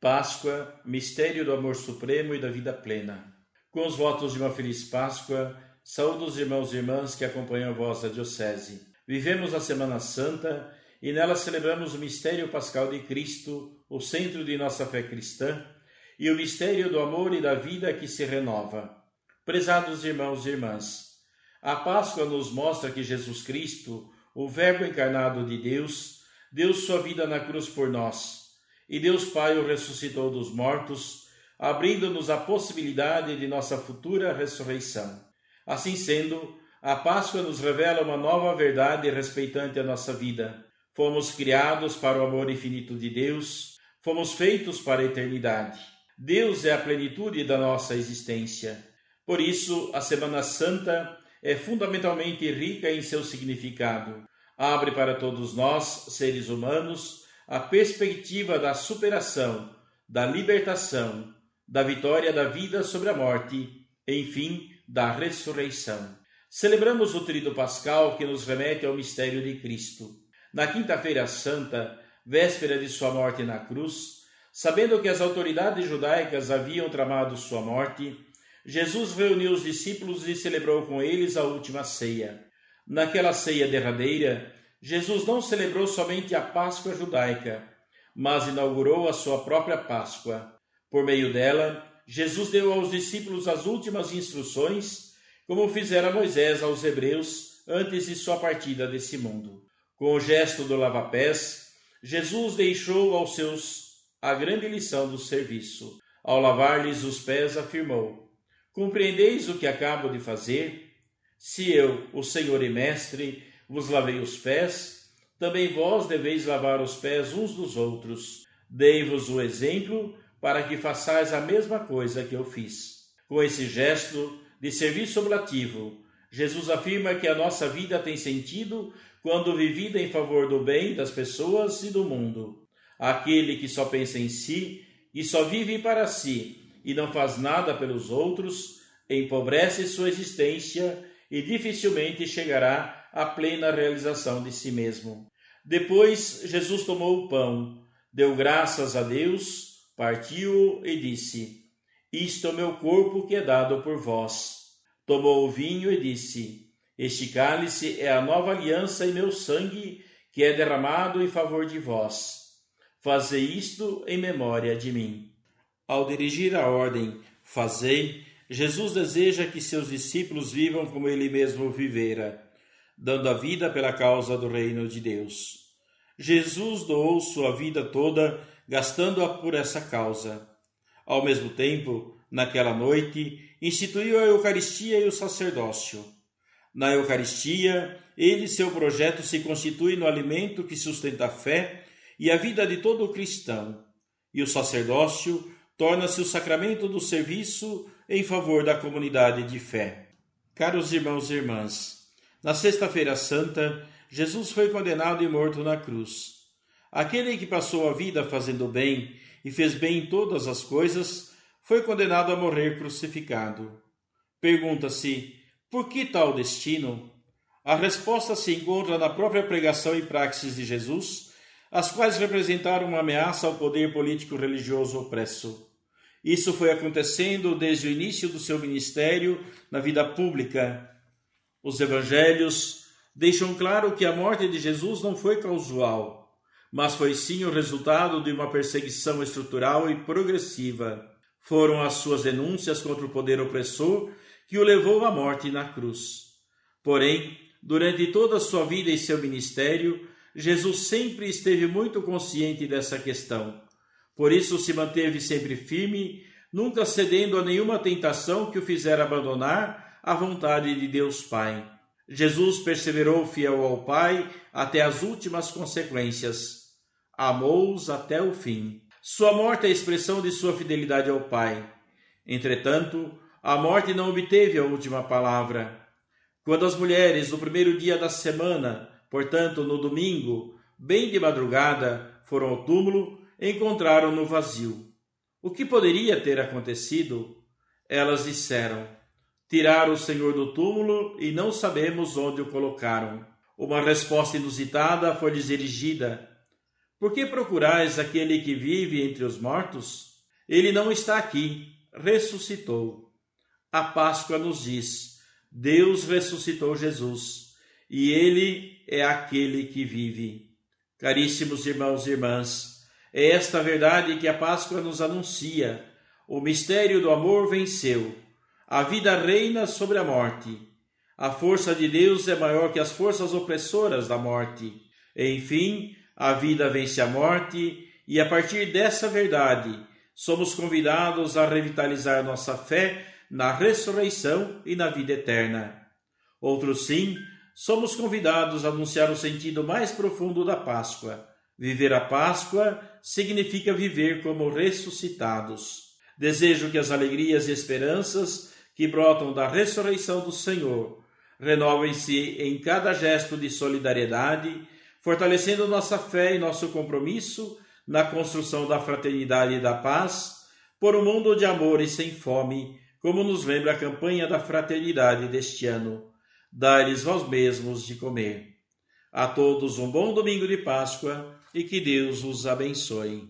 Páscoa, mistério do amor supremo e da vida plena. Com os votos de uma feliz Páscoa, saúdo os irmãos e irmãs que acompanham a voz da Diocese. Vivemos a Semana Santa e nela celebramos o mistério pascal de Cristo, o centro de nossa fé cristã, e o mistério do amor e da vida que se renova. Prezados irmãos e irmãs, a Páscoa nos mostra que Jesus Cristo, o Verbo encarnado de Deus, deu sua vida na cruz por nós, e Deus Pai o ressuscitou dos mortos, abrindo-nos a possibilidade de nossa futura ressurreição. Assim sendo, a Páscoa nos revela uma nova verdade respeitante a nossa vida. Fomos criados para o amor infinito de Deus, fomos feitos para a eternidade. Deus é a plenitude da nossa existência. Por isso, a Semana Santa é fundamentalmente rica em seu significado. Abre para todos nós, seres humanos, a perspectiva da superação, da libertação, da vitória da vida sobre a morte, enfim, da ressurreição. Celebramos o Tríduo Pascal que nos remete ao mistério de Cristo. Na Quinta-feira Santa, véspera de sua morte na cruz, sabendo que as autoridades judaicas haviam tramado sua morte, Jesus reuniu os discípulos e celebrou com eles a última ceia. Naquela ceia derradeira, Jesus não celebrou somente a Páscoa judaica, mas inaugurou a sua própria Páscoa. Por meio dela, Jesus deu aos discípulos as últimas instruções, como fizera Moisés aos hebreus antes de sua partida desse mundo. Com o gesto do lava-pés, Jesus deixou aos seus a grande lição do serviço. Ao lavar-lhes os pés, afirmou: compreendeis o que acabo de fazer? Se eu, o Senhor e Mestre, vos lavei os pés, também vós deveis lavar os pés uns dos outros. Dei-vos o exemplo para que façais a mesma coisa que eu fiz. Com esse gesto de serviço oblativo, Jesus afirma que a nossa vida tem sentido quando vivida em favor do bem das pessoas e do mundo. Aquele que só pensa em si e só vive para si e não faz nada pelos outros, empobrece sua existência e dificilmente chegará à plena realização de si mesmo. Depois, Jesus tomou o pão, deu graças a Deus, partiu-o e disse: isto é o meu corpo que é dado por vós. Tomou o vinho e disse: este cálice é a nova aliança em meu sangue, que é derramado em favor de vós. Fazei isto em memória de mim. Ao dirigir a ordem, fazei, Jesus deseja que seus discípulos vivam como ele mesmo vivera, dando a vida pela causa do reino de Deus. Jesus doou sua vida toda, gastando-a por essa causa. Ao mesmo tempo, naquela noite, instituiu a Eucaristia e o sacerdócio. Na Eucaristia, ele e seu projeto se constituem no alimento que sustenta a fé e a vida de todo cristão, e o sacerdócio torna-se o sacramento do serviço em favor da comunidade de fé. Caros irmãos e irmãs, na Sexta-feira Santa, Jesus foi condenado e morto na cruz. Aquele que passou a vida fazendo bem e fez bem em todas as coisas, foi condenado a morrer crucificado. Pergunta-se, por que tal destino? A resposta se encontra na própria pregação e praxis de Jesus, as quais representaram uma ameaça ao poder político-religioso opresso. Isso foi acontecendo desde o início do seu ministério na vida pública. Os evangelhos deixam claro que a morte de Jesus não foi casual, mas foi sim o resultado de uma perseguição estrutural e progressiva. Foram as suas denúncias contra o poder opressor que o levou à morte na cruz. Porém, durante toda a sua vida e seu ministério, Jesus sempre esteve muito consciente dessa questão. Por isso se manteve sempre firme, nunca cedendo a nenhuma tentação que o fizera abandonar a vontade de Deus Pai. Jesus perseverou fiel ao Pai até as últimas consequências. Amou-os até o fim. Sua morte é a expressão de sua fidelidade ao Pai. Entretanto, a morte não obteve a última palavra. Quando as mulheres, no primeiro dia da semana, portanto no domingo, bem de madrugada, foram ao túmulo, encontraram-no vazio. O que poderia ter acontecido? Elas disseram: tiraram o Senhor do túmulo e não sabemos onde o colocaram. Uma resposta inusitada foi-lhes dirigida: Por que procurais aquele que vive entre os mortos? Ele não está aqui, ressuscitou. A Páscoa nos diz: Deus ressuscitou Jesus, e ele é aquele que vive. Caríssimos irmãos e irmãs, é esta verdade que a Páscoa nos anuncia. O mistério do amor venceu. A vida reina sobre a morte. A força de Deus é maior que as forças opressoras da morte. Enfim, a vida vence a morte, e a partir dessa verdade, somos convidados a revitalizar nossa fé na ressurreição e na vida eterna. Outros sim, somos convidados a anunciar o sentido mais profundo da Páscoa. Viver a Páscoa significa viver como ressuscitados. Desejo que as alegrias e esperanças que brotam da ressurreição do Senhor renovem-se em cada gesto de solidariedade, fortalecendo nossa fé e nosso compromisso na construção da fraternidade e da paz, por um mundo de amor e sem fome, como nos lembra a campanha da fraternidade deste ano. Dai-lhes vós mesmos de comer. A todos um bom domingo de Páscoa e que Deus os abençoe.